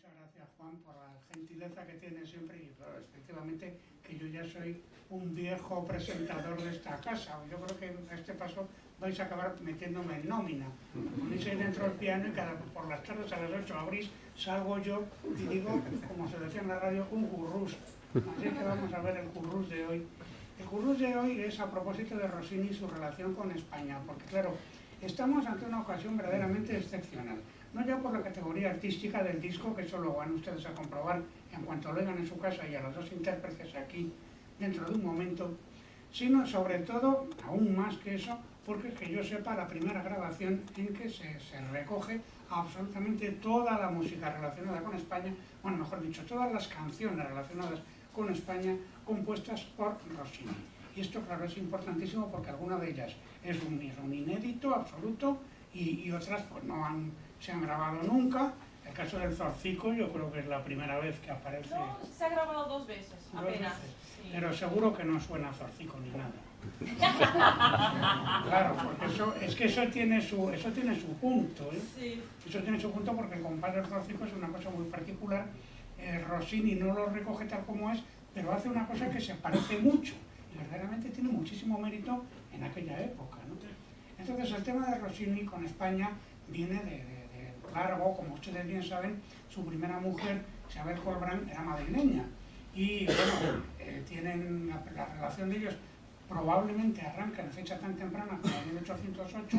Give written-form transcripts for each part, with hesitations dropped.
Muchas gracias, Juan, por la gentileza que tiene siempre y pero efectivamente que yo ya soy un viejo presentador de esta casa. Yo creo que a este paso vais a acabar metiéndome en nómina. Ponéis ahí dentro del piano y por las tardes a las 8 abrís, salgo yo y digo, como se decía en la radio, un currús. Así que vamos a ver el currús de hoy. El currús de hoy es a propósito de Rossini y su relación con España, porque claro, estamos ante una ocasión verdaderamente excepcional. No ya por la categoría artística del disco, que eso lo van ustedes a comprobar en cuanto lo oigan en su casa y a los dos intérpretes aquí dentro de un momento, sino sobre todo, aún más que eso, porque es que yo sepa la primera grabación en que se recoge absolutamente toda la música relacionada con España, bueno, mejor dicho, todas las canciones relacionadas con España compuestas por Rossini. Y esto, claro, es importantísimo porque alguna de ellas es un inédito absoluto y otras pues no se han grabado nunca. El caso del Zorcico yo creo que es la primera vez que aparece. No, se ha grabado dos veces, apenas. Sí. Pero seguro que no suena Zorcico ni nada. Claro, porque eso tiene su punto, ¿eh? Sí. Eso tiene su punto porque el compás del Zorcico es una cosa muy particular. Rossini no lo recoge tal como es, pero hace una cosa que se parece mucho y verdaderamente tiene muchísimo mérito en aquella época, ¿no? Entonces el tema de Rossini con España viene de largo, como ustedes bien saben, su primera mujer, Isabel Colbrán, era madrileña y bueno, tienen la relación de ellos probablemente arranca en fecha tan temprana como en 1808,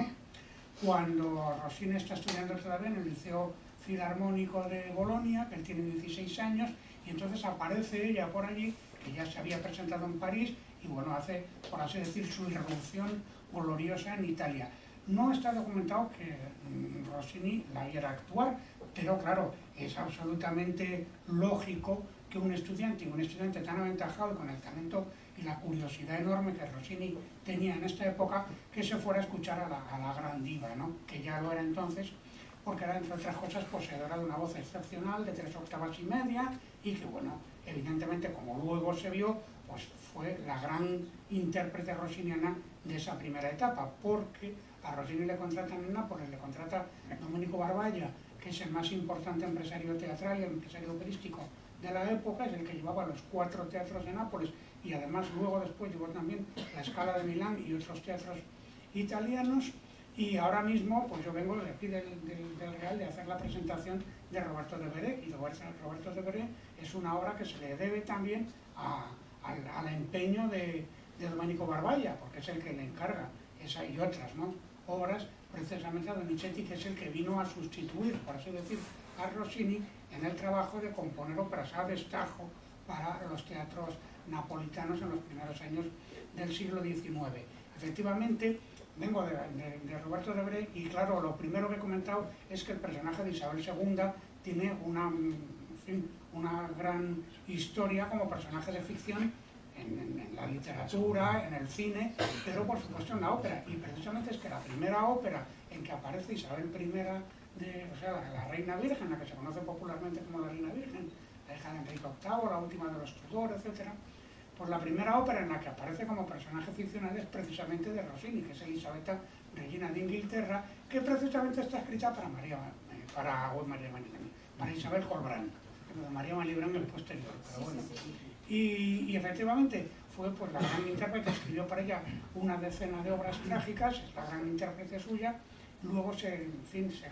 cuando Rossini está estudiando todavía en el Liceo Filarmónico de Bolonia, que él tiene 16 años, y entonces aparece ella por allí, que ya se había presentado en París, y bueno, hace, por así decir, su irrupción gloriosa en Italia. No está documentado que Rossini la viera actuar, pero claro, es absolutamente lógico que un estudiante tan aventajado y con el talento y la curiosidad enorme que Rossini tenía en esta época, que se fuera a escuchar a la gran diva, ¿no? Que ya lo era entonces, porque era, entre otras cosas, poseedora de una voz excepcional de 3 octavas y media y que, bueno, evidentemente, como luego se vio, pues fue la gran intérprete rossiniana de esa primera etapa, porque a Rossini le contratan en Nápoles, le contrata Domenico Barbaglia, que es el más importante empresario teatral y empresario operístico de la época, es el que llevaba los 4 teatros de Nápoles y además luego después llevó también la Scala de Milán y otros teatros italianos. Y ahora mismo, pues yo vengo de aquí del Real de hacer la presentación de Roberto de Veré, y Roberto de Veré es una obra que se le debe también al empeño de Domenico Barbaglia, porque es el que le encarga esa y otras, ¿no?, obras, precisamente a Donizetti, que es el que vino a sustituir, por así decir, a Rossini en el trabajo de componer óperas a destajo para los teatros napolitanos en los primeros años del siglo XIX. Efectivamente, vengo de Roberto de Veré y claro, lo primero que he comentado es que el personaje de Isabel II tiene una gran historia como personaje de ficción en la literatura, en el cine, pero por supuesto en la ópera. Y precisamente es que la primera ópera en que aparece Isabel I, o sea, la Reina Virgen, la que se conoce popularmente como la Reina Virgen, la hija de Enrique VIII, la última de los Tudor, etc., pues la primera ópera en la que aparece como personaje ficcional es precisamente de Rossini, que es Elisabetta, Regina de Inglaterra, que precisamente está escrita para Isabel Colbrán, pero de María Malibran el posterior, pero bueno. Y efectivamente fue pues la gran intérprete, escribió para ella una decena de obras trágicas, es la gran intérprete suya. Luego se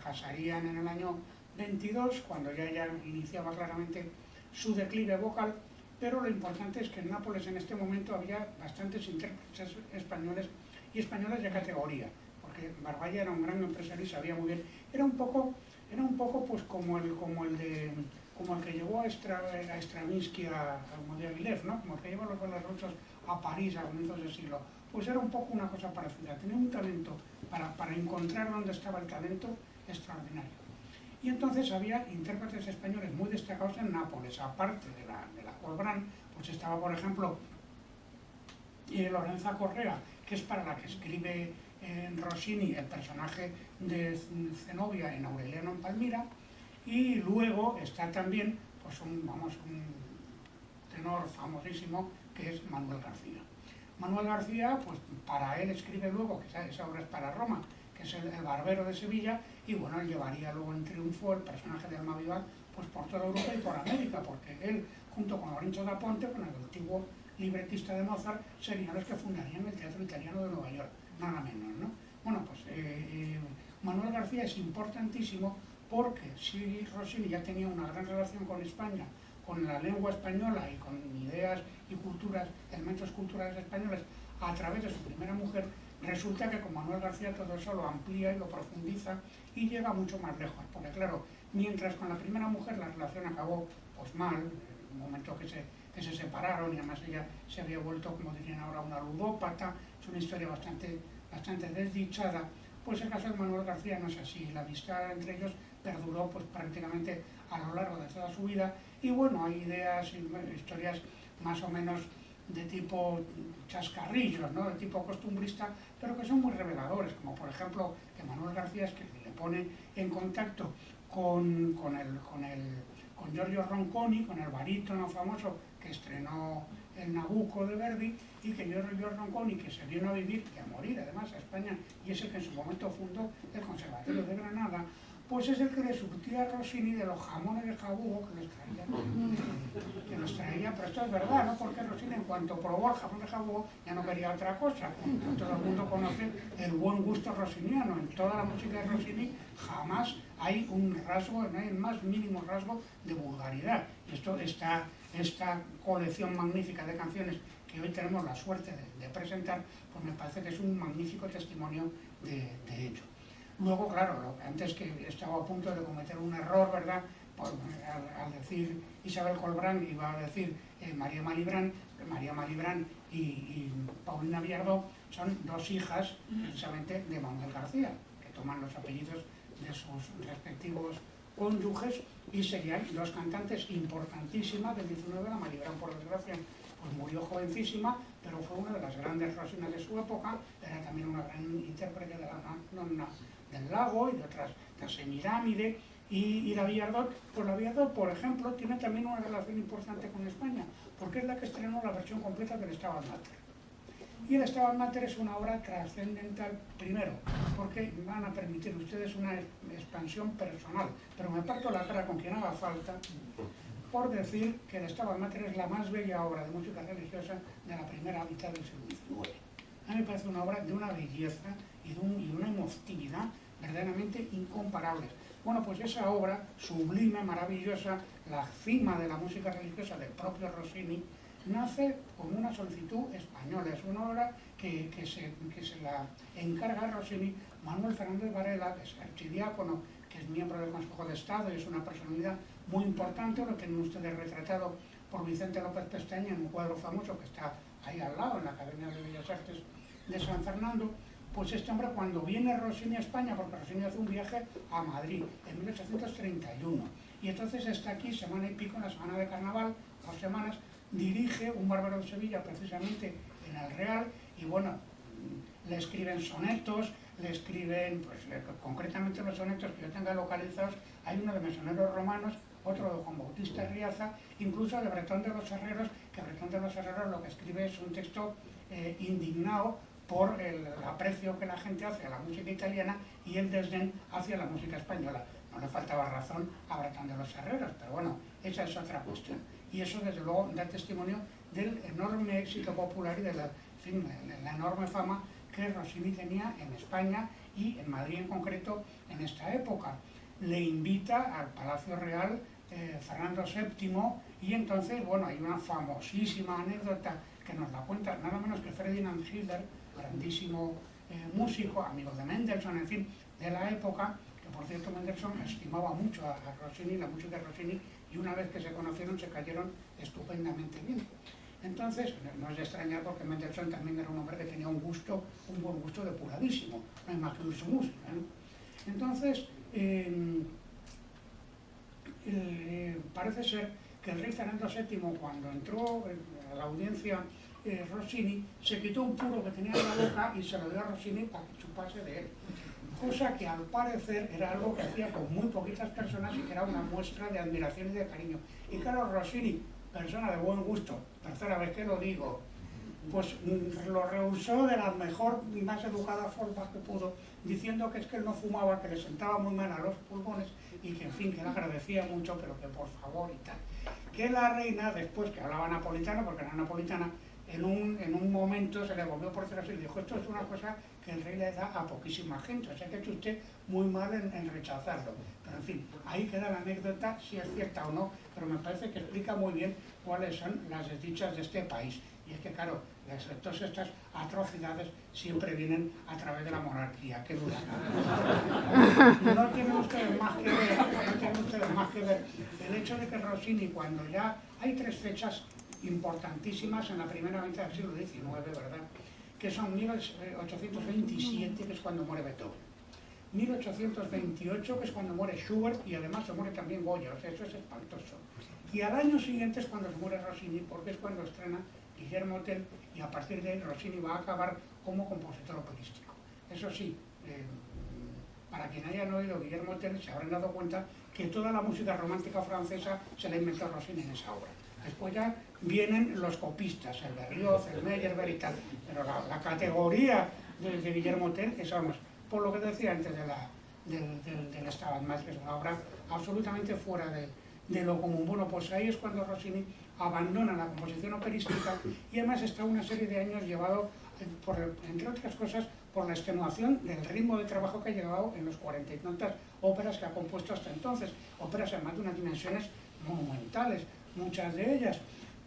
casarían en el año 22, cuando ya ella iniciaba claramente su declive vocal, pero lo importante es que en Nápoles en este momento había bastantes intérpretes españoles y españoles de categoría, porque Barbaglia era un gran empresario y sabía muy bien, era un poco pues como el que llevó a Stravinsky a Mogilev, ¿no? Como el que llevó los balas rusas a París a comienzos del siglo. Pues era un poco una cosa parecida, tenía un talento para encontrar dónde estaba el talento extraordinario. Y entonces había intérpretes españoles muy destacados en Nápoles, aparte de la Colbrán, pues estaba, por ejemplo, Lorenza Correa, que es para la que escribe Rossini el personaje de Zenobia en Aureliano en Palmira, y luego está también pues un tenor famosísimo que es Manuel García. Manuel García, pues para él escribe luego, que esa obra es para Roma, que es el Barbero de Sevilla, y bueno, él llevaría luego en triunfo el personaje de Almaviva pues por toda Europa y por América, porque él, junto con Lorenzo da Ponte, con el antiguo libretista de Mozart, serían los que fundarían el Teatro Italiano de Nueva York, nada menos, ¿no? Bueno, pues Manuel García es importantísimo porque si Rossini ya tenía una gran relación con España, con la lengua española y con ideas y culturas, elementos culturales españoles, a través de su primera mujer, resulta que con Manuel García todo eso lo amplía y lo profundiza y llega mucho más lejos, porque claro, mientras con la primera mujer la relación acabó pues mal, en el momento que se separaron y además ella se había vuelto, como dirían ahora, una ludópata, es una historia bastante desdichada, pues el caso de Manuel García no es así, la amistad entre ellos perduró pues prácticamente a lo largo de toda su vida y bueno, hay ideas y historias más o menos de tipo chascarrillos, ¿no? De tipo costumbrista, pero que son muy reveladores, como por ejemplo que Manuel García es que le pone en contacto con Giorgio Ronconi, con el barítono famoso que estrenó el Nabucco de Verdi, y que Giorgio Ronconi, que se vino a vivir y a morir además a España, y es el que en su momento fundó el Conservatorio de Granada, pues es el que le surtía a Rossini de los jamones de jabugo que los traía, pero esto es verdad, ¿no? Porque Rossini, en cuanto probó el jamón de jabugo, ya no quería otra cosa. Todo el mundo conoce el buen gusto rossiniano. En toda la música de Rossini jamás hay un rasgo, no hay el más mínimo rasgo de vulgaridad. Y esta colección magnífica de canciones que hoy tenemos la suerte de presentar, pues me parece que es un magnífico testimonio de ello. Luego, claro, antes que estaba a punto de cometer un error, ¿verdad? Al decir Isabel Colbrán, iba a decir María Malibran y Paulina Viardó son dos hijas precisamente de Manuel García, que toman los apellidos de sus respectivos cónyuges y serían dos cantantes importantísimas del 19. La Malibran, por desgracia, pues murió jovencísima, pero fue una de las grandes rosinas de su época, era también una gran intérprete de la Nonna del Lago y de otras, de Semiramide, y la Viardot, pues la Viardot, por ejemplo, tiene también una relación importante con España, porque es la que estrenó la versión completa del Stabat Mater. Y el Stabat Mater es una obra trascendental, primero, porque van a permitir ustedes una expansión personal, pero me parto la cara con quien haga falta, por decir que el Stabat Mater es la más bella obra de música religiosa de la primera mitad del siglo XIX. A mí me parece una obra de una belleza y de una emotividad verdaderamente incomparables. Bueno, pues esa obra sublime, maravillosa, la cima de la música religiosa del propio Rossini, nace con una solicitud española. Es una obra que se la encarga a Rossini Manuel Fernández Varela, que es archidiácono, que es miembro del Consejo de Estado y es una personalidad muy importante. Lo tienen ustedes retratado por Vicente López Pestaña en un cuadro famoso que está ahí al lado, en la Academia de Bellas Artes de San Fernando. Pues este hombre, cuando viene Rossini a España, porque Rossini hace un viaje a Madrid en 1831, y entonces está aquí semana y pico, en la semana de carnaval, 2 semanas, dirige Un bárbaro de Sevilla, precisamente en el Real, y bueno, le escriben sonetos, le escriben, pues concretamente los sonetos que yo tenga localizados, hay uno de Mesoneros Romanos, otro de Juan Bautista Riaza, incluso de Bretón de los Herreros, que Bretón de los Herreros lo que escribe es un texto indignado por el aprecio que la gente hace a la música italiana y el desdén hacia la música española. No le faltaba razón a Bretón de los Herreros, pero bueno, esa es otra cuestión. Y eso, desde luego, da testimonio del enorme éxito popular y de la enorme fama que Rossini tenía en España y en Madrid en concreto en esta época. Le invita al Palacio Real Fernando VII y entonces, bueno, hay una famosísima anécdota que nos la cuenta nada menos que Ferdinand Schiller, grandísimo músico, amigo de Mendelssohn, en fin, de la época, que por cierto Mendelssohn estimaba mucho a Rossini, la música de Rossini, y una vez que se conocieron se cayeron estupendamente bien. Entonces, no es de extrañar porque Mendelssohn también era un hombre que tenía un buen gusto depuradísimo, no hay más que oír su música, ¿no? Entonces, parece ser que el rey Fernando VII, cuando entró a la audiencia Rossini, se quitó un puro que tenía en la boca y se lo dio a Rossini para que chupase de él. Cosa que al parecer era algo que hacía con muy poquitas personas y que era una muestra de admiración y de cariño. Y claro, Rossini, persona de buen gusto, tercera vez que lo digo, pues lo rehusó de la mejor y más educada forma que pudo, diciendo que es que él no fumaba, que le sentaba muy mal a los pulmones y que en fin, que le agradecía mucho, pero que por favor y tal. Que la reina, después que hablaba napolitano, porque era napolitana, en un momento se le volvió por detrás y le dijo: esto es una cosa que el rey le da a poquísima gente, o sea que ha hecho usted muy mal en rechazarlo. Pero en fin, ahí queda la anécdota, si es cierta o no, pero me parece que explica muy bien cuáles son las desdichas de este país. Y es que, claro, todas estas atrocidades siempre vienen a través de la monarquía, qué duda. No tienen ustedes más que ver, no tienen ustedes más que ver el hecho de que Rossini, cuando ya hay 3 fechas importantísimas en la primera mitad del siglo XIX, ¿verdad?, que son 1827, que es cuando muere Beethoven, 1828, que es cuando muere Schubert, y además se muere también Goya, o sea, eso es espantoso. Y al año siguiente es cuando se muere Rossini, porque es cuando estrena Guillermo Tell, y a partir de ahí Rossini va a acabar como compositor operístico. Eso sí, para quien hayan oído Guillermo Tell se habrán dado cuenta que toda la música romántica francesa se la inventó Rossini en esa obra. Después ya vienen los copistas, el Berlioz, el Meyerbeer y tal, pero la categoría de Guillermo Tell es, vamos, por lo que decía antes del Stabat Mater, que es una obra absolutamente fuera de lo común. Bueno, pues ahí es cuando Rossini abandona la composición operística y además está una serie de años llevado, entre otras cosas, por la extenuación del ritmo de trabajo que ha llevado en los 40 y tantas óperas que ha compuesto hasta entonces, óperas además de unas dimensiones monumentales, muchas de ellas,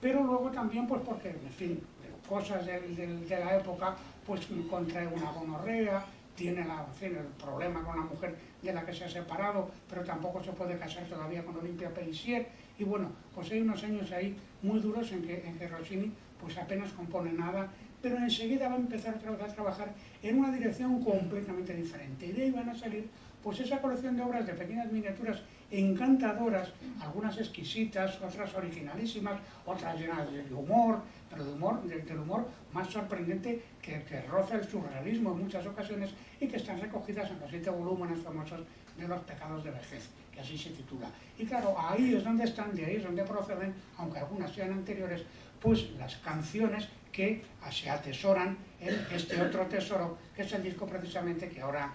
pero luego también pues porque, en fin, cosas de la época, pues contrae una gonorrea, tiene el problema con la mujer de la que se ha separado, pero tampoco se puede casar todavía con Olimpia Pelissier, y bueno, pues hay unos años ahí muy duros en que Rossini pues apenas compone nada, pero enseguida va a empezar otra vez a trabajar en una dirección completamente diferente, y de ahí van a salir pues esa colección de obras de pequeñas miniaturas encantadoras, algunas exquisitas, otras originalísimas, otras llenas de humor, pero del humor más sorprendente que roza el surrealismo en muchas ocasiones, y que están recogidas en los 7 volúmenes famosos de Los pecados de vejez, que así se titula. Y claro, ahí es donde están, de ahí es donde proceden, aunque algunas sean anteriores, pues las canciones que se atesoran en este otro tesoro, que es el disco precisamente que ahora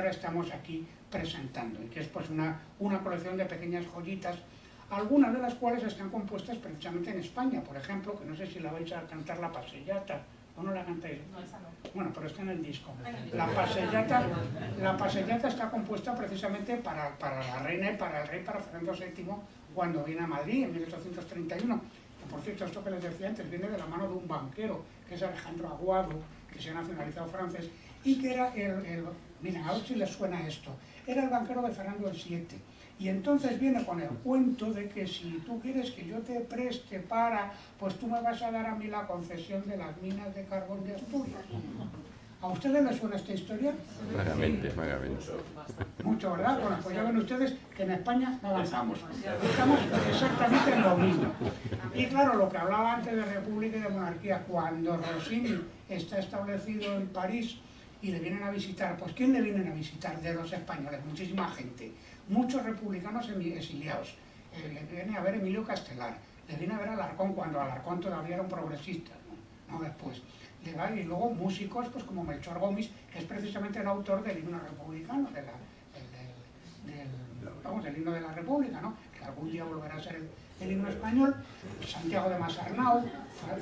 estamos aquí presentando, y que es pues una colección de pequeñas joyitas, algunas de las cuales están compuestas precisamente en España, por ejemplo, que no sé si la vais a cantar, La Passeggiata, ¿o no la cantáis? No, esa no. Bueno, pero está en el disco. La Passeggiata está compuesta precisamente para la reina y para el rey, para Fernando VII, cuando viene a Madrid en 1831. Que, por cierto, esto que les decía antes viene de la mano de un banquero, que es Alejandro Aguado, que se ha nacionalizado francés, y que era miren, a ver si les suena esto, era el banquero de Fernando VII, y entonces viene con el cuento de que si tú quieres que yo te preste pues tú me vas a dar a mí la concesión de las minas de carbón de Asturias. ¿A ustedes les suena esta historia? Vagamente, vagamente. Mucho, ¿verdad? Bueno, pues ya ven ustedes que en España no avanzamos. Estamos exactamente en lo mismo. Y claro, lo que hablaba antes de república y de monarquía, cuando Rossini está establecido en París y le vienen a visitar, pues ¿quién le vienen a visitar de los españoles? Muchísima gente. Muchos republicanos exiliados. Le viene a ver Emilio Castelar, le viene a ver Alarcón, cuando Alarcón todavía era un progresista, no después. Y luego músicos pues como Melchor Gómez, que es precisamente el autor del himno republicano, del himno de la República, ¿no?, que algún día volverá a ser el himno español, Santiago de Masarnau,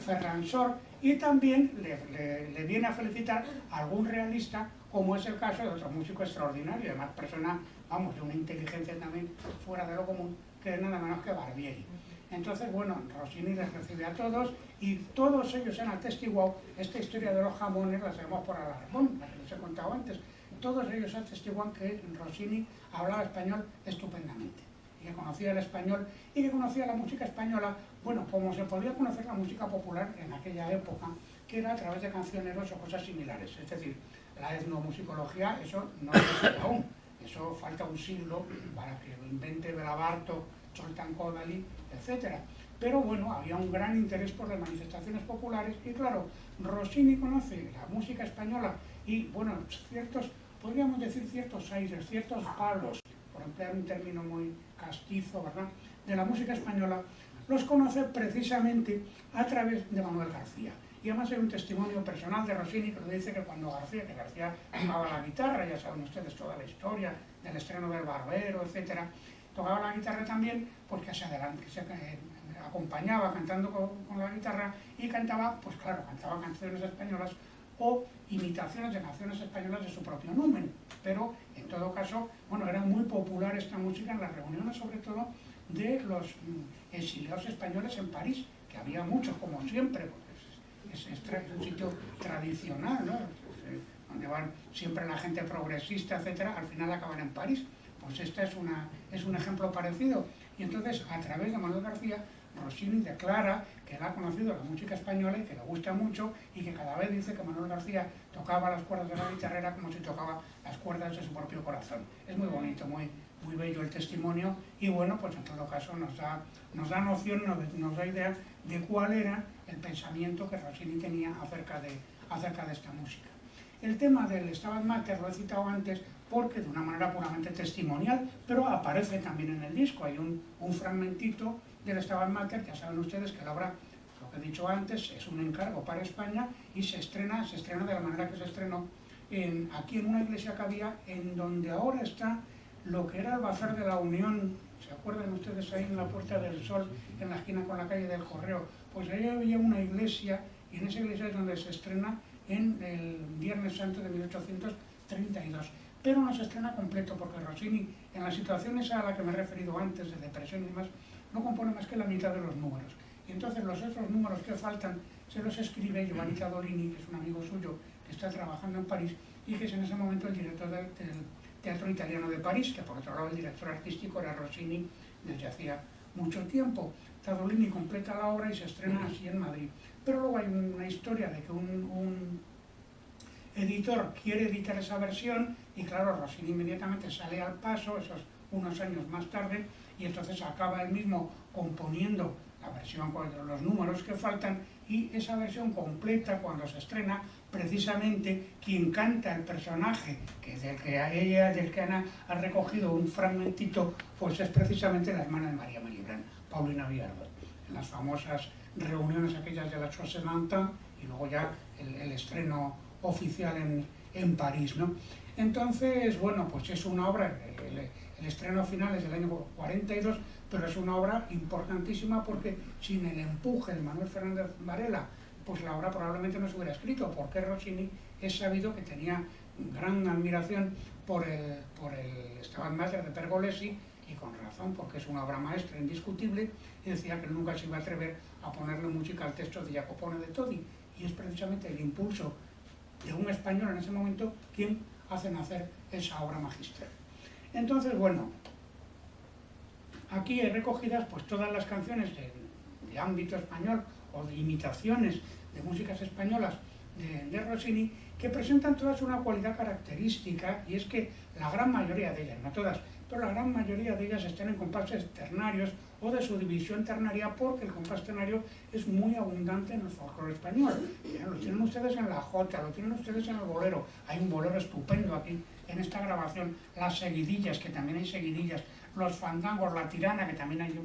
Ferran Sor, y también le viene a felicitar a algún realista, como es el caso de otro músico extraordinario, además persona, vamos, de una inteligencia también fuera de lo común, que es nada menos que Barbieri. Entonces, bueno, Rossini les recibe a todos, y todos ellos han atestiguado esta historia de los jamones, la sabemos por Alarcón, la que les he contado antes. Todos ellos atestiguan que Rossini hablaba español estupendamente, y que conocía el español, y que conocía la música española, bueno, como se podía conocer la música popular en aquella época, que era a través de cancioneros o cosas similares. Es decir, la etnomusicología, eso no existe aún, eso falta un siglo para que lo invente Belabarto, Zoltán Kodály, etc. Pero bueno, había un gran interés por las manifestaciones populares, y claro, Rossini conoce la música española y, bueno, podríamos decir ciertos aires, ciertos palos, por emplear un término muy castizo, ¿verdad?, de la música española, los conoce precisamente a través de Manuel García. Y además hay un testimonio personal de Rossini que lo dice que cuando García tocaba la guitarra, ya saben ustedes toda la historia del estreno del Barbero, etcétera, tocaba la guitarra también, pues que se acompañaba cantando con la guitarra y cantaba, pues claro, cantaba canciones españolas o imitaciones de canciones españolas de su propio número. Pero en todo caso, bueno, era muy popular esta música en las reuniones, sobre todo de los exiliados españoles en París, que había muchos, como siempre, porque es un sitio tradicional, ¿no? Donde van siempre la gente progresista, etcétera, al final acaban en París. Pues esta es un ejemplo parecido. Y entonces, a través de Manuel García, Rossini declara que él ha conocido la música española y que le gusta mucho, y que cada vez dice que Manuel García tocaba las cuerdas de la guitarra como si tocaba las cuerdas de su propio corazón. Es muy bonito, muy bello el testimonio, y bueno, pues en todo caso nos da noción, nos da idea de cuál era el pensamiento que Rossini tenía acerca de esta música. El tema del Stabat Mater lo he citado antes porque de una manera puramente testimonial, pero aparece también en el disco. Hay un fragmentito del Stabat Mater. Ya saben ustedes que la obra, lo que he dicho antes, es un encargo para España y se estrena de la manera que se estrenó aquí en una iglesia que había en donde ahora está lo que era el Bazar de la Unión. ¿Se acuerdan ustedes ahí en la Puerta del Sol, en la esquina con la calle del Correo? Pues ahí había una iglesia, y en esa iglesia es donde se estrena en el Viernes Santo de 1832. Pero no se estrena completo, porque Rossini, en la situación esa a la que me he referido antes, de depresión y demás, no compone más que la mitad de los números. Y entonces los otros números que faltan se los escribe Giovanni Tadolini, que es un amigo suyo que está trabajando en París y que es en ese momento el director del Teatro Italiano de París, que por otro lado el director artístico era Rossini desde hacía mucho tiempo. Tadolini completa la obra y se estrena así en Madrid. Pero luego hay una historia de que un editor quiere editar esa versión y claro, Rossini inmediatamente sale al paso, esos unos años más tarde, y entonces acaba él mismo componiendo la versión con los números que faltan, y esa versión completa, cuando se estrena, precisamente quien canta el personaje del que Ana ha recogido un fragmentito, pues es precisamente la hermana de María Malibran, Paulina Viardot, en las famosas reuniones aquellas de la Chose Mantin, y luego ya el estreno oficial en París, ¿no? Entonces, bueno, pues es una obra, el estreno final es del año 42, pero es una obra importantísima porque sin el empuje de Manuel Fernández Varela, pues la obra probablemente no se hubiera escrito, porque Rossini es sabido que tenía gran admiración por el Stabat Mater de Pergolesi, y con razón, porque es una obra maestra indiscutible, y decía que nunca se iba a atrever a ponerle música al texto de Jacopone de Todi, y es precisamente el impulso de un español en ese momento quien hace nacer esa obra magistral. Entonces, bueno, aquí he recogidas pues todas las canciones de ámbito español o de imitaciones de músicas españolas de Rossini, que presentan todas una cualidad característica, y es que la gran mayoría de ellas, no todas, pero la gran mayoría de ellas están en compases ternarios o de su división ternaria, porque el compás ternario es muy abundante en el folclore español. Lo tienen ustedes en la jota, lo tienen ustedes en el bolero. Hay un bolero estupendo aquí en esta grabación, las seguidillas, que también hay seguidillas, los fandangos, la tirana, que también hay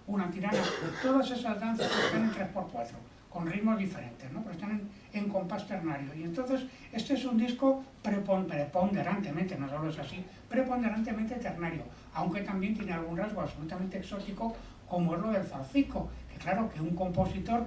una tirana, todas esas danzas que están en 3x4, con ritmos diferentes, ¿no? Pero están en compás ternario. Y entonces este es un disco preponderantemente, no solo es así, preponderantemente ternario, aunque también tiene algún rasgo absolutamente exótico, como es lo del zarcico, que claro, que un compositor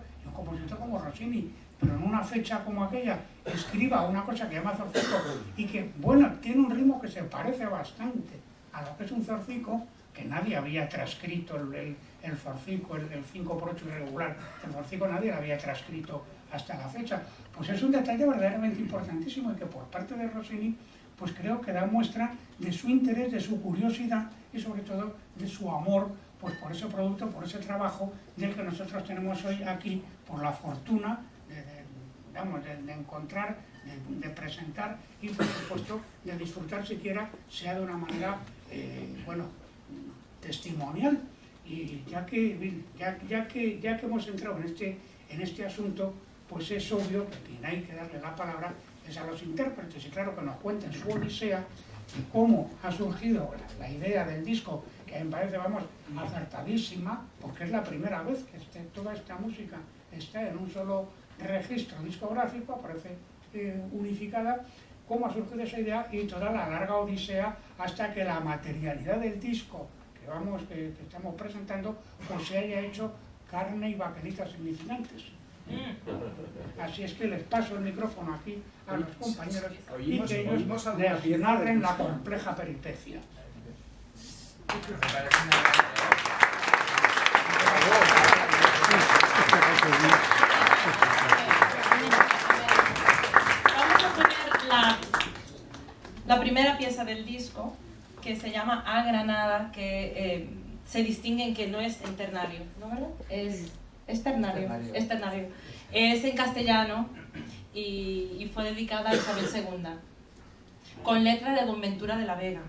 como Rossini, pero en una fecha como aquella, escriba una cosa que llama zarcico, y que, bueno, tiene un ritmo que se parece bastante a lo que es un zarcico, que nadie había transcrito el zarcico, el 5x8 irregular, el zarcico nadie lo había transcrito hasta la fecha. Pues es un detalle verdaderamente importantísimo, y que por parte de Rossini, pues creo que da muestra de su interés, de su curiosidad y sobre todo de su amor pues por ese producto, por ese trabajo del que nosotros tenemos hoy aquí, por la fortuna de encontrar, de presentar y por supuesto de disfrutar, siquiera sea de una manera bueno, testimonial. Y ya que hemos entrado en este asunto, pues es obvio que quien hay que darle la palabra es a los intérpretes, y claro, que nos cuenten su odisea y cómo ha surgido la idea del disco, que a mí me parece, vamos, acertadísima, porque es la primera vez que toda esta música está en un solo registro discográfico, aparece unificada, cómo ha surgido esa idea y toda la larga odisea hasta que la materialidad del disco que estamos presentando pues se haya hecho carne y baquelitas significantes. Así es que les paso el micrófono aquí a los compañeros y que ellos les narren la compleja peripecia. Vamos a poner la primera pieza del disco, que se llama A Granada, que se distingue en que no es en ternario, ¿no, verdad? Es ternario. Es en castellano y fue dedicada a Isabel II, con letra de Don Ventura de la Vega.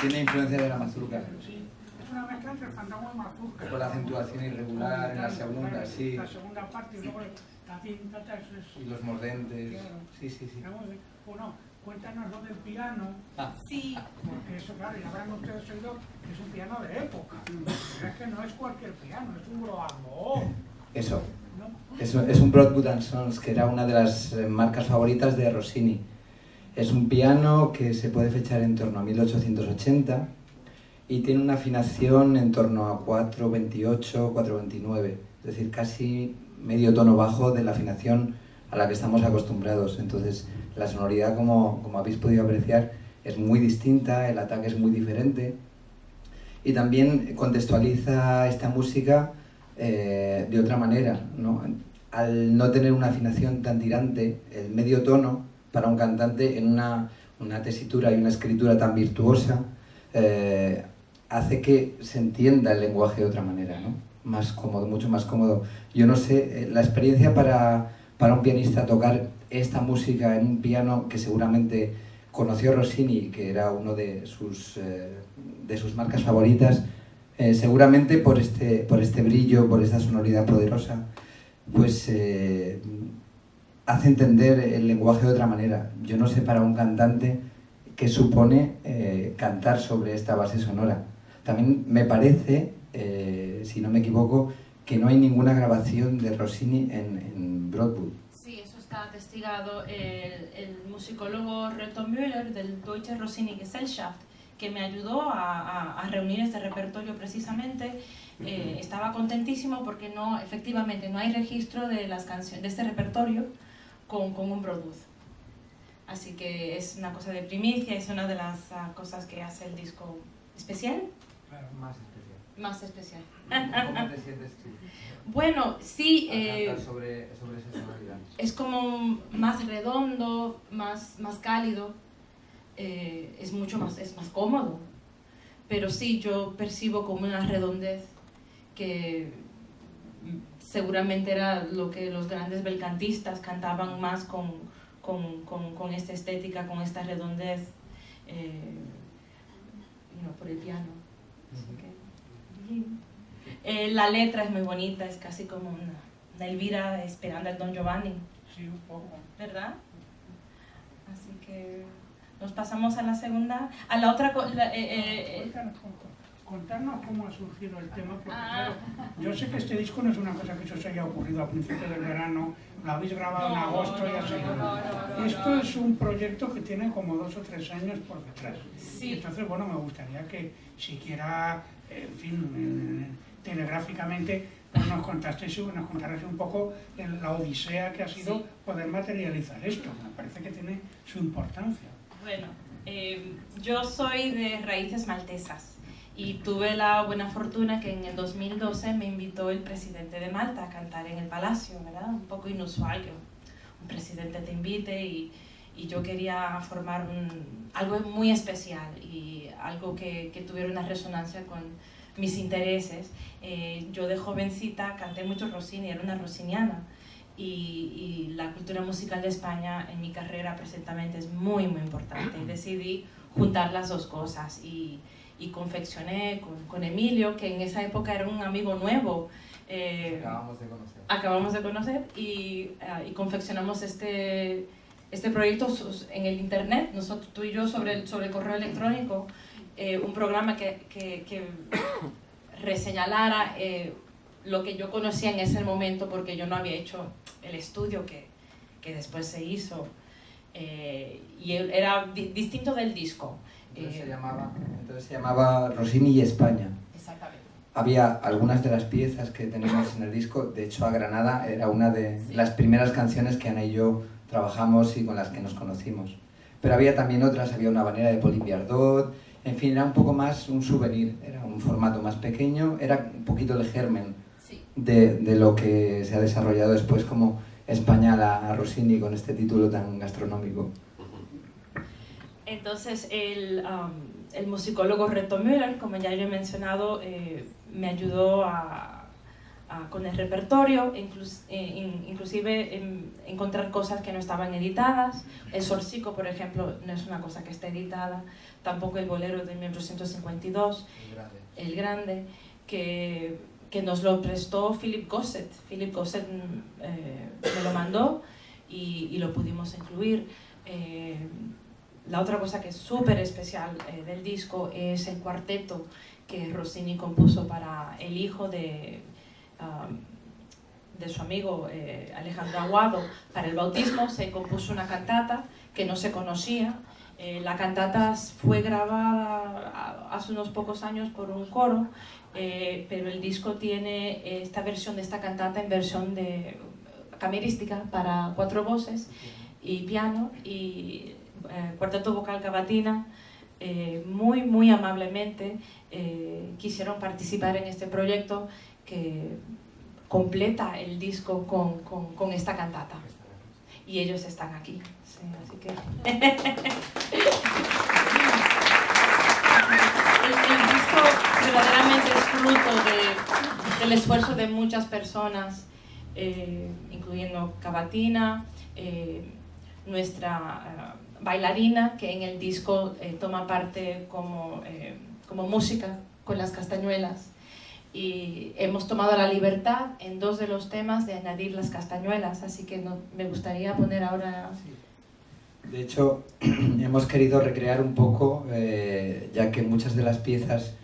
Tiene influencia de la mazurca. Sí, es una mezcla entre el fandango mazurca. Con la acentuación irregular en la segunda, sí. La segunda parte y luego y los mordentes. Claro. Sí, sí, sí. Bueno, cuéntanos lo del piano. Sí. Porque eso, claro, ya habrán ustedes oído que es un piano de época. Es que no es cualquier piano, es un Broadwood. Eso. ¿No? Eso es un Broadwood & Sons, que era una de las marcas favoritas de Rossini. Es un piano que se puede fechar en torno a 1880 y tiene una afinación en torno a 428, 429, es decir, casi medio tono bajo de la afinación a la que estamos acostumbrados. Entonces, la sonoridad, como habéis podido apreciar, es muy distinta, el ataque es muy diferente y también contextualiza esta música de otra manera, ¿no? Al no tener una afinación tan tirante, el medio tono para un cantante en una tesitura y una escritura tan virtuosa hace que se entienda el lenguaje de otra manera, ¿no? Más cómodo, mucho más cómodo. Yo no sé, la experiencia para un pianista tocar esta música en un piano que seguramente conoció Rossini, que era uno de sus marcas favoritas, seguramente por este brillo, por esta sonoridad poderosa, pues hace entender el lenguaje de otra manera. Yo no sé para un cantante qué supone cantar sobre esta base sonora. También me parece, si no me equivoco, que no hay ninguna grabación de Rossini en Broadwood. Sí, eso está atestigado el musicólogo Reto Müller del Deutsche Rossini Gesellschaft, que me ayudó a reunir este repertorio precisamente. Estaba contentísimo porque efectivamente no hay registro de las canciones de este repertorio con un Broadwood. Así que es una cosa de primicia, es una de las cosas que hace el disco especial. Claro, más especial. Más especial. ¿Cómo te sientes tú? Bueno, sí. Cantar sobre esa sonoridad. Es como más redondo, más cálido. Es más cómodo. Pero sí, yo percibo como una redondez que seguramente era lo que los grandes belcantistas cantaban más con esta estética, con esta redondez por el piano. La letra es muy bonita, es casi como una Elvira esperando al Don Giovanni. Sí, un poco. ¿Verdad? Así que nos pasamos a la segunda, a la otra. Contarnos cómo ha surgido el tema, porque claro, yo sé que este disco no es una cosa que se os haya ocurrido a principios del verano, lo habéis grabado en agosto y así. Esto es un proyecto que tiene como 2 o 3 años por detrás. Sí. Entonces, bueno, me gustaría que siquiera, en fin, telegráficamente, nos contarais un poco la odisea que ha sido poder materializar esto. Me parece que tiene su importancia. Bueno, yo soy de raíces maltesas. Y tuve la buena fortuna que en el 2012 me invitó el presidente de Malta a cantar en el Palacio, ¿verdad? Un poco inusual que un presidente te invite y yo quería formar algo muy especial y algo que tuviera una resonancia con mis intereses. Yo de jovencita canté mucho Rossini, era una rossiniana y la cultura musical de España en mi carrera precisamente es muy, muy importante y decidí juntar las dos cosas y confeccioné con Emilio, que en esa época era un amigo nuevo. Acabamos de conocer y confeccionamos este proyecto en el internet, nosotros, tú y yo, sobre el correo electrónico, un programa que reseñalara lo que yo conocía en ese momento, porque yo no había hecho el estudio que después se hizo, y era distinto del disco. Entonces se llamaba Rossini y España. Exactamente. Había algunas de las piezas que tenemos en el disco, de hecho A Granada era una de las primeras canciones que Ana y yo trabajamos y con las que nos conocimos. Pero había también otras, había una habanera de Pauline Viardot, en fin, era un poco más un souvenir, era un formato más pequeño, era un poquito el germen de lo que se ha desarrollado después como España a Rossini con este título tan gastronómico. Entonces el musicólogo Reto Müller, como ya yo he mencionado, me ayudó con el repertorio, inclusive encontrar cosas que no estaban editadas. El Sorsico, por ejemplo, no es una cosa que esté editada, tampoco el bolero de 1952, el grande, que nos lo prestó Philip Gossett. Philip Gossett me lo mandó y lo pudimos incluir. La otra cosa que es súper especial del disco es el cuarteto que Rossini compuso para el hijo de su amigo Alejandro Aguado. Para el bautismo se compuso una cantata que no se conocía. La cantata fue grabada hace unos pocos años por un coro, pero el disco tiene esta versión de esta cantata en versión de camerística para 4 voces y piano, y cuarteto vocal Cavatina muy amablemente quisieron participar en este proyecto que completa el disco con esta cantata, y ellos están aquí. Sí, así que el disco verdaderamente es fruto del esfuerzo de muchas personas, incluyendo Cavatina, nuestra bailarina, que en el disco toma parte como música con las castañuelas, y hemos tomado la libertad en 2 de los temas de añadir las castañuelas, así que me gustaría poner ahora... De hecho, hemos querido recrear un poco, ya que muchas de las piezas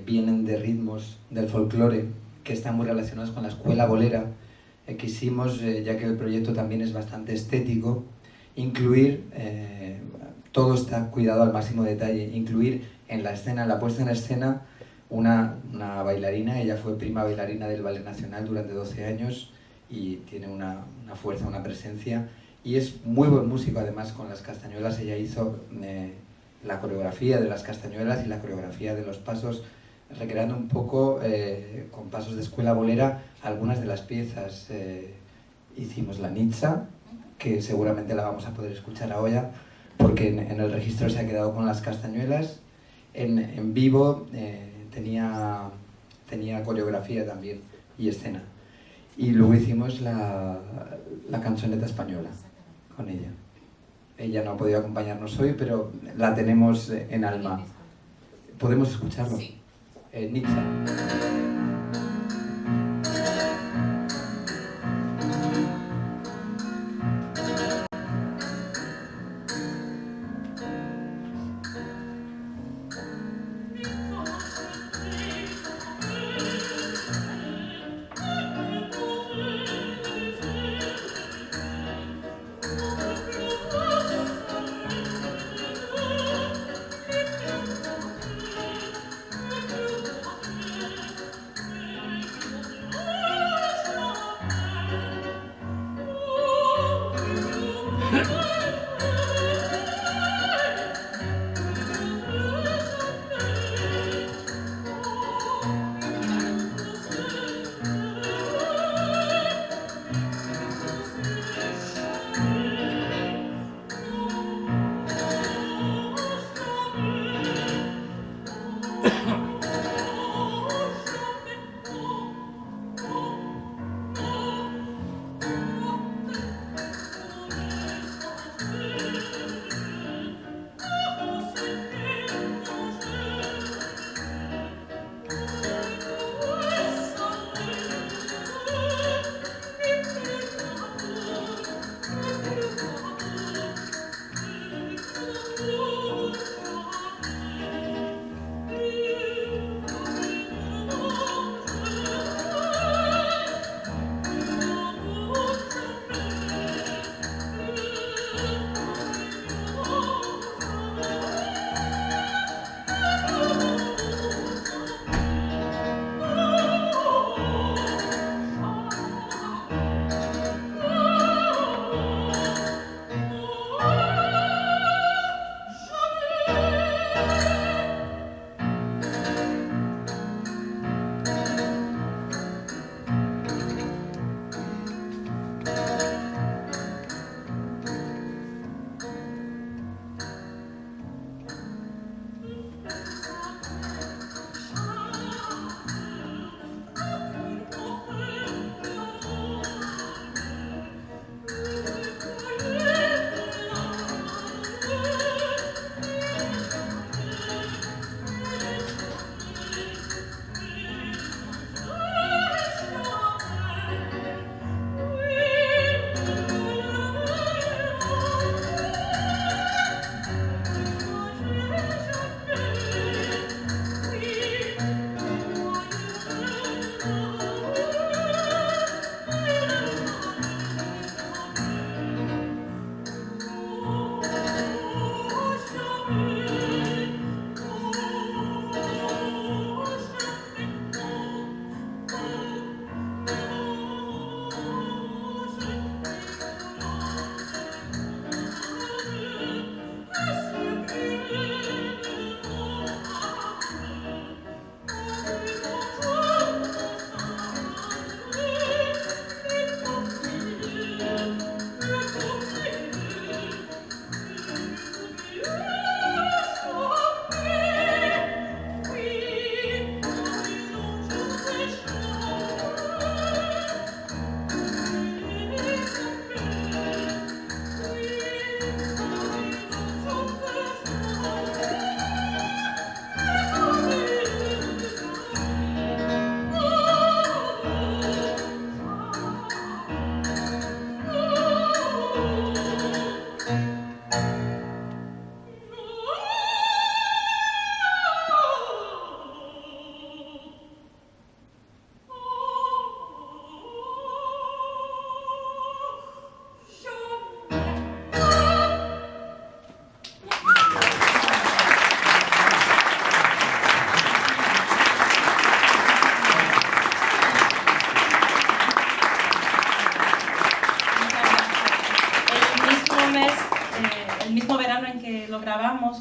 vienen de ritmos del folclore que están muy relacionados con la escuela bolera. Quisimos, ya que el proyecto también es bastante estético, incluir, todo está cuidado al máximo detalle, incluir en la escena, en la puesta en escena, una bailarina. Ella fue prima bailarina del Ballet Nacional durante 12 años y tiene una fuerza, una presencia, y es muy buen músico. Además, con las castañuelas ella hizo la coreografía de las castañuelas y la coreografía de los pasos, recreando un poco con pasos de escuela bolera algunas de las piezas. Hicimos la Nitsa, que seguramente la vamos a poder escuchar ahora, porque en el registro se ha quedado con las castañuelas. En vivo tenía coreografía también y escena. Y luego hicimos la canzoneta española con ella. Ella no ha podido acompañarnos hoy, pero la tenemos en alma. ¿Podemos escucharlo? Sí. Nitsa.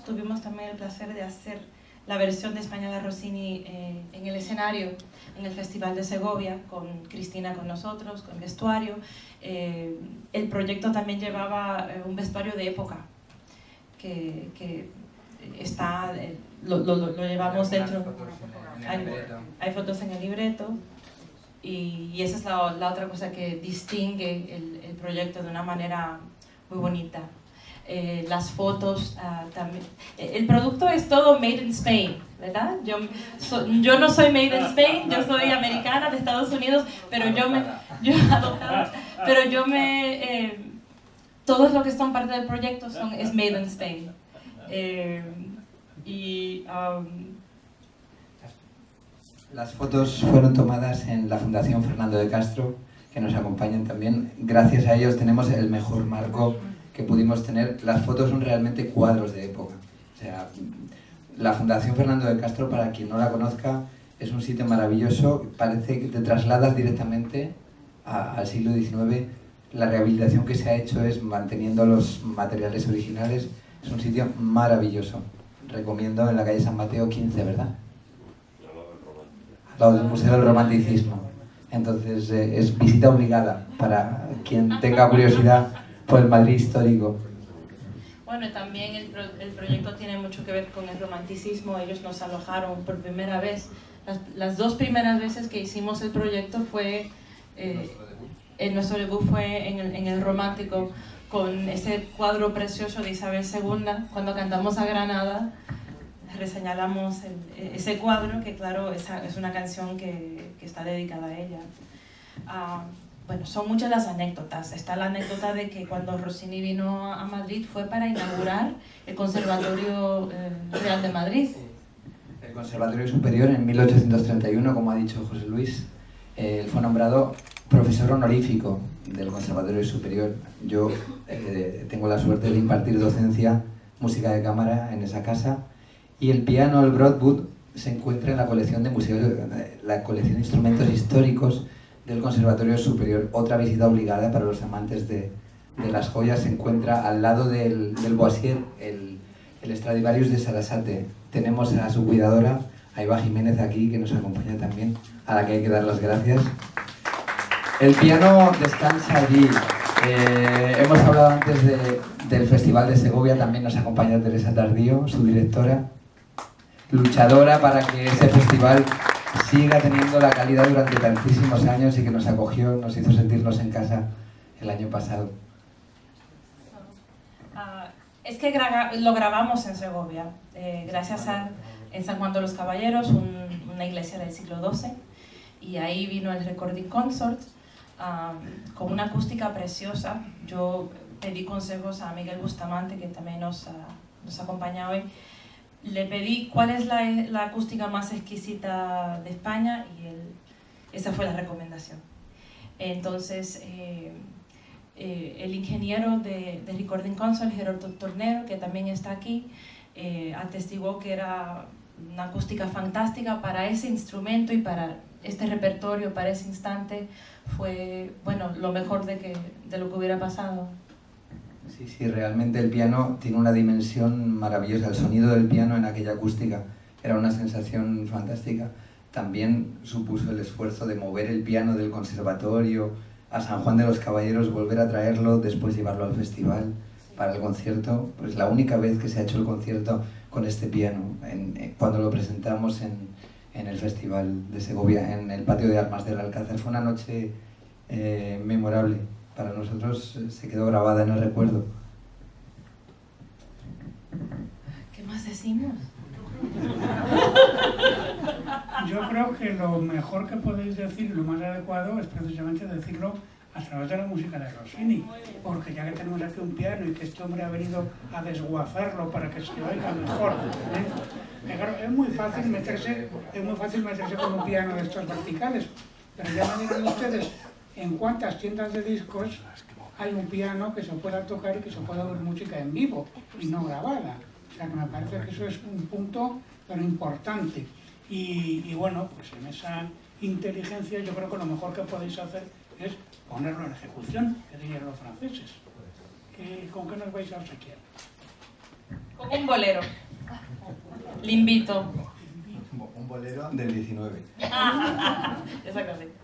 tuvimos también el placer de hacer la versión de España de Rossini en el escenario, en el Festival de Segovia, con Cristina con nosotros, con vestuario. El proyecto también llevaba un vestuario de época, que está, lo llevamos dentro. Hay fotos en el libreto, y esa es la otra cosa que distingue el proyecto de una manera muy bonita. Las fotos también. El producto es todo made in Spain, ¿verdad? Yo no soy made in Spain, yo soy americana de Estados Unidos, pero todos los que son parte del proyecto es made in Spain. Las fotos fueron tomadas en la Fundación Fernando de Castro, que nos acompañan también. Gracias a ellos tenemos el mejor marco que pudimos tener. Las fotos son realmente cuadros de época. O sea, la Fundación Fernando de Castro, para quien no la conozca, es un sitio maravilloso. Parece que te trasladas directamente al siglo XIX. La rehabilitación que se ha hecho es manteniendo los materiales originales. Es un sitio maravilloso. Recomiendo, en la calle San Mateo 15, ¿verdad? Al lado del Museo del Romanticismo. Entonces es visita obligada para quien tenga curiosidad por el Madrid histórico. Bueno, también el proyecto tiene mucho que ver con el romanticismo. Ellos nos alojaron por primera vez. Las dos primeras veces que hicimos el proyecto fue, nuestro debut fue en el Romántico, con ese cuadro precioso de Isabel II. Cuando cantamos a Granada, reseñalamos ese cuadro, que claro, es una canción que está dedicada a ella. Bueno, son muchas las anécdotas. Está la anécdota de que cuando Rossini vino a Madrid fue para inaugurar el Conservatorio Real de Madrid. El Conservatorio Superior en 1831, como ha dicho José Luis, él fue nombrado profesor honorífico del Conservatorio Superior. Yo tengo la suerte de impartir docencia, música de cámara en esa casa, y el piano, el Broadwood, se encuentra en la colección de museos, la colección de instrumentos históricos del Conservatorio Superior. Otra visita obligada para los amantes de las joyas. Se encuentra al lado del Boissier, el Stradivarius de Sarasate. Tenemos a su cuidadora, a Eva Jiménez, aquí, que nos acompaña también, a la que hay que dar las gracias. El piano descansa allí. Hemos hablado antes del Festival de Segovia. También nos acompaña Teresa Tardío, su directora, luchadora para que ese festival siga teniendo la calidad durante tantísimos años, y que nos acogió, nos hizo sentirnos en casa el año pasado. Es que lo grabamos en Segovia, gracias en San Juan de los Caballeros, una iglesia del siglo XII, y ahí vino el Recording Consort, con una acústica preciosa. Yo pedí consejos a Miguel Bustamante, que también nos acompaña hoy. Le pedí cuál es la acústica más exquisita de España, y esa fue la recomendación. Entonces, el ingeniero de Recording Consort, Gerardo Tornero, que también está aquí, atestiguó que era una acústica fantástica para ese instrumento y para este repertorio, para ese instante. Fue, bueno, lo mejor de lo que hubiera pasado. Sí, realmente el piano tiene una dimensión maravillosa. El sonido del piano en aquella acústica era una sensación fantástica. También supuso el esfuerzo de mover el piano del conservatorio a San Juan de los Caballeros, volver a traerlo, después llevarlo al festival para el concierto. Pues la única vez que se ha hecho el concierto con este piano, cuando lo presentamos en el Festival de Segovia, en el patio de armas del Alcázar. Fue una noche memorable. Para nosotros se quedó grabada en el recuerdo. ¿Qué más decimos? Yo creo que lo mejor que podéis decir, lo más adecuado, es precisamente decirlo a través de la música de Rossini, porque ya que tenemos aquí un piano y que este hombre ha venido a desguazarlo para que se oiga mejor, Claro, es muy fácil meterse con un piano de estos verticales, pero ya me dirán ustedes en cuántas tiendas de discos hay un piano que se pueda tocar y que se pueda oír música en vivo y no grabada. O sea, que me parece que eso es un punto pero importante. Y bueno, pues en esa inteligencia yo creo que lo mejor que podéis hacer es ponerlo en ejecución, que dirían los franceses. ¿Con qué nos vais a obsequiar? Como un bolero. Le invito. Un bolero del 19. Exactamente.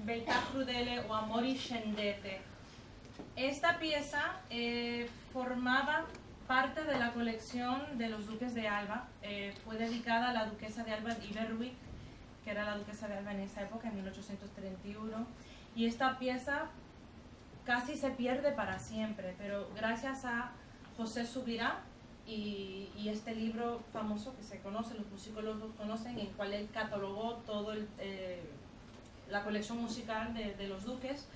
Beltà Crudele o Amori Scendete. Esta pieza formaba parte de la colección de los duques de Alba. Fue dedicada a la duquesa de Alba Iberwick, que era la duquesa de Alba en esa época, en 1831. Y esta pieza casi se pierde para siempre, pero gracias a José Subirá y este libro famoso que se conoce, los musicólogos conocen, en el cual él catalogó todo la colección musical de los duques,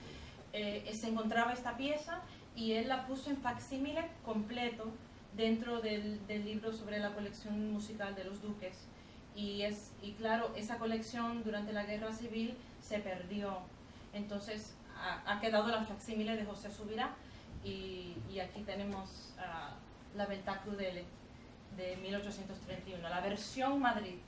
se encontraba esta pieza y él la puso en facsímile completo dentro del libro sobre la colección musical de los duques. Y claro, esa colección durante la Guerra Civil se perdió. Entonces ha quedado la facsímile de José Subirá y aquí tenemos la Ventá Crudele de 1831, la versión Madrid.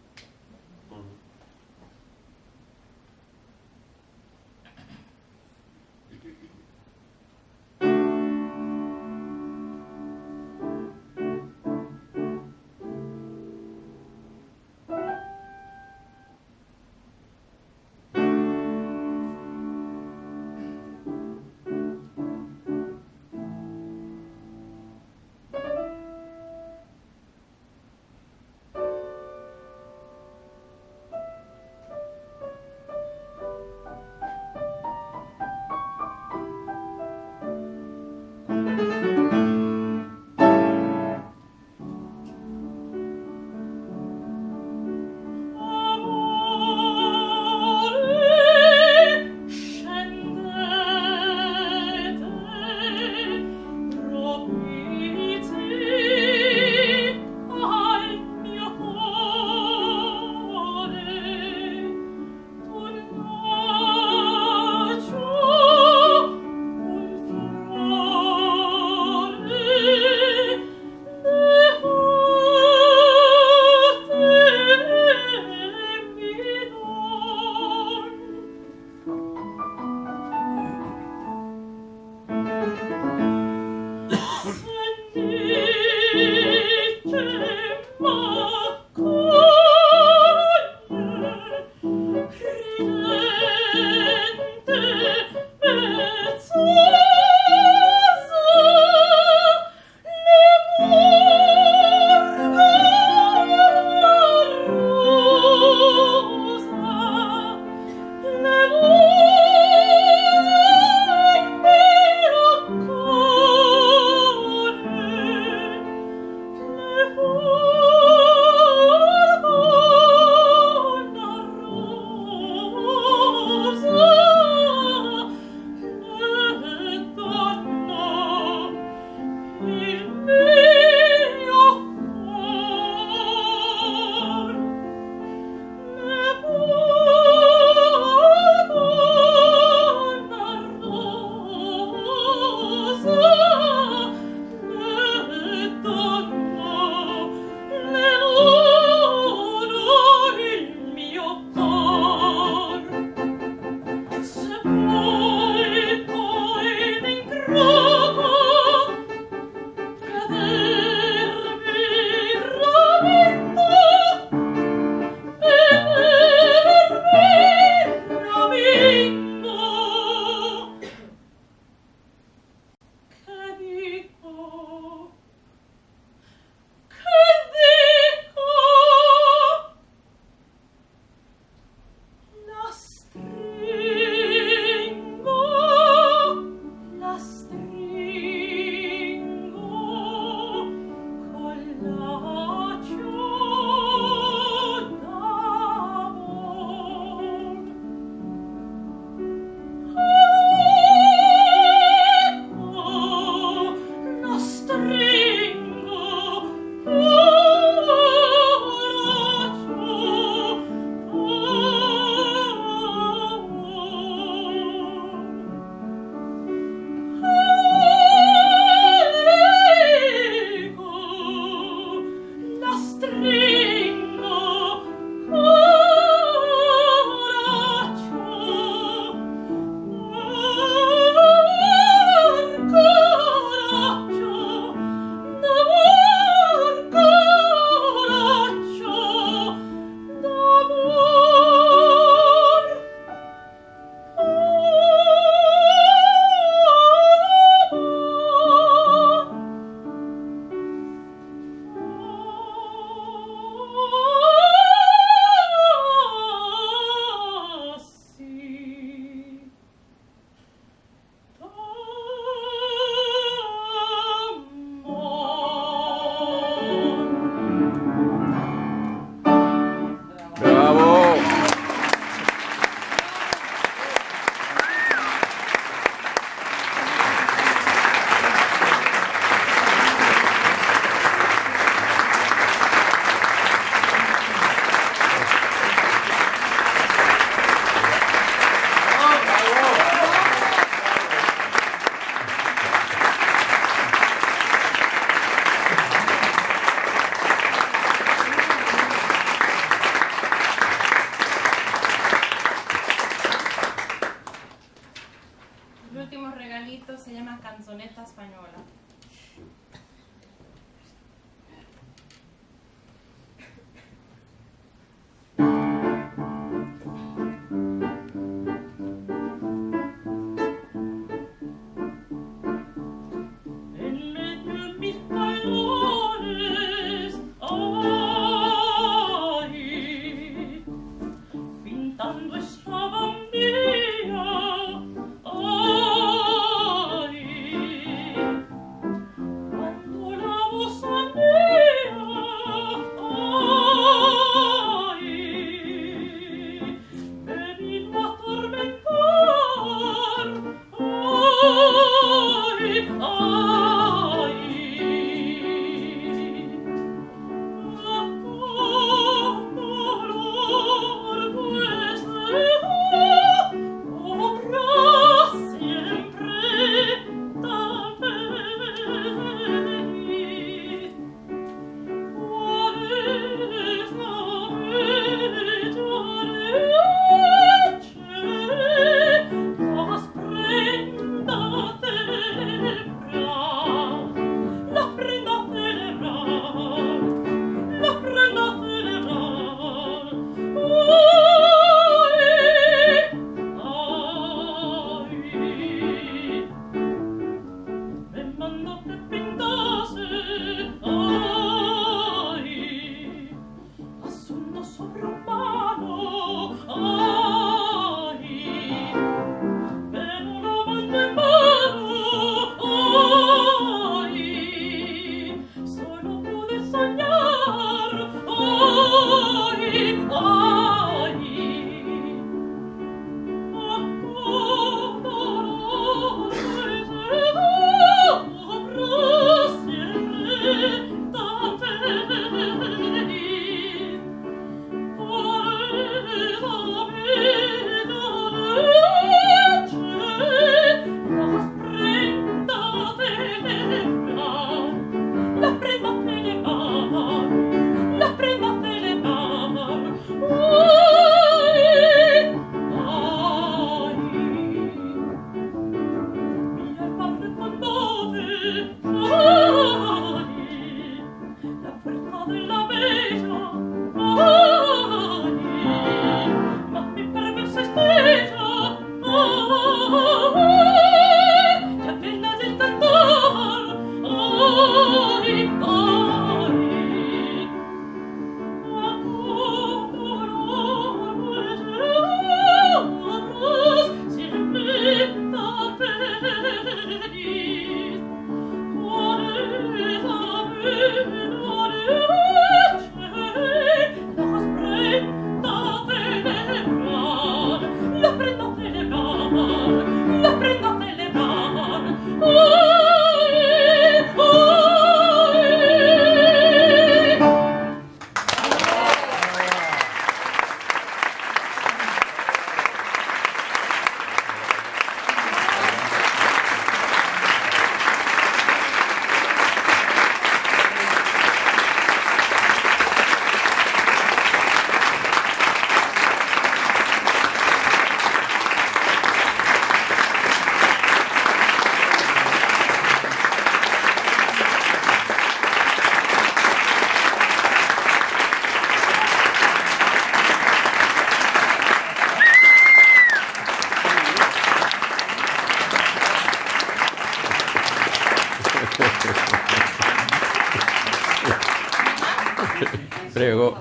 Prego.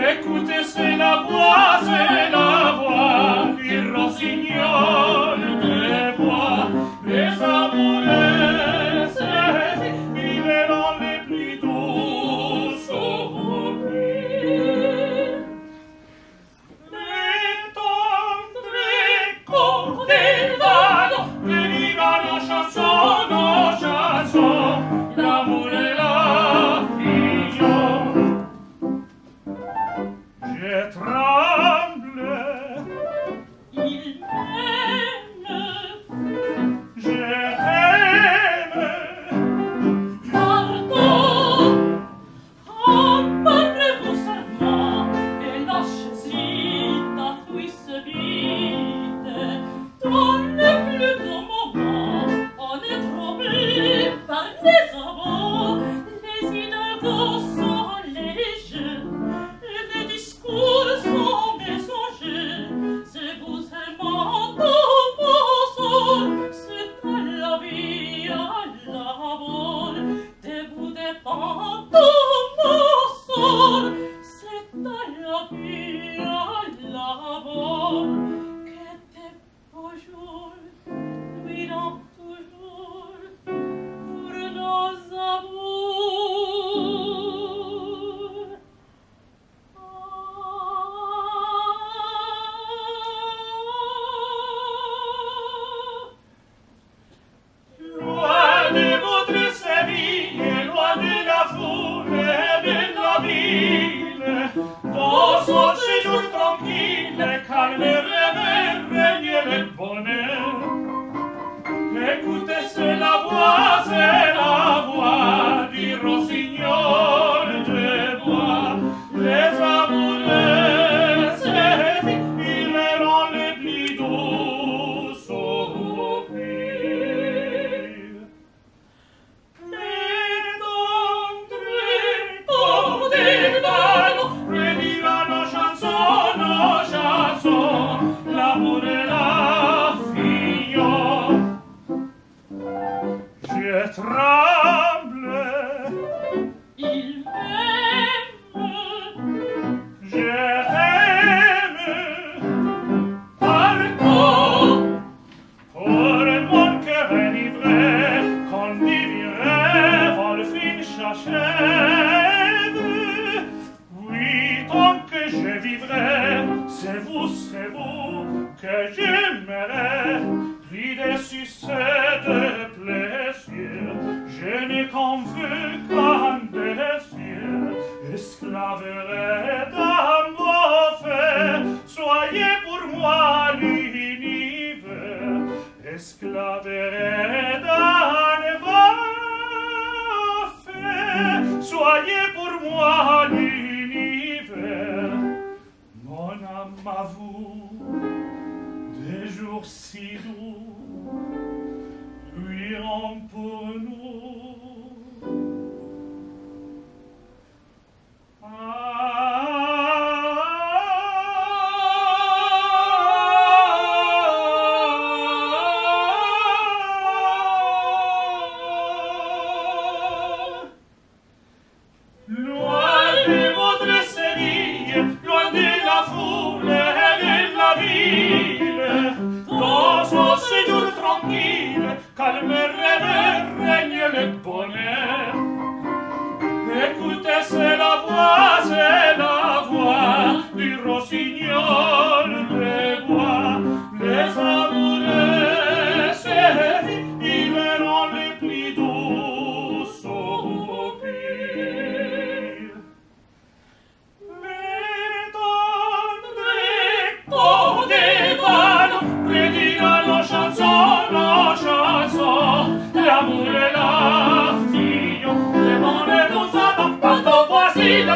Écoutez, c'est la voix du rossignol des voix, les amoureuses, vivent les plus doux souvenirs. Les tendres échos des vagues, venivent nos chansons, l'amour et la fiction. Je c'est vous que j'aimerais, pris des succès de plaisir, je n'ai qu'en vue qu'un désir, esclaverai d'amour fait, soyez pour moi l'univers, esclaverai d'amour fait, soyez pour moi l'univers, mon âme avoue des jours si doux, luiront pour nous. Loin de votre série, loin de la foule et de la ville, dans son séjour tranquille, calme rêve, règne le bonheur. Écoutez, c'est la voix du rossignol des bois, les amoureux sévit, ils rend les plis doux soupirs. Les tendres des vannes prédirent nos chansons, l'amour et la fille, les mondes nous attendent, partout voici la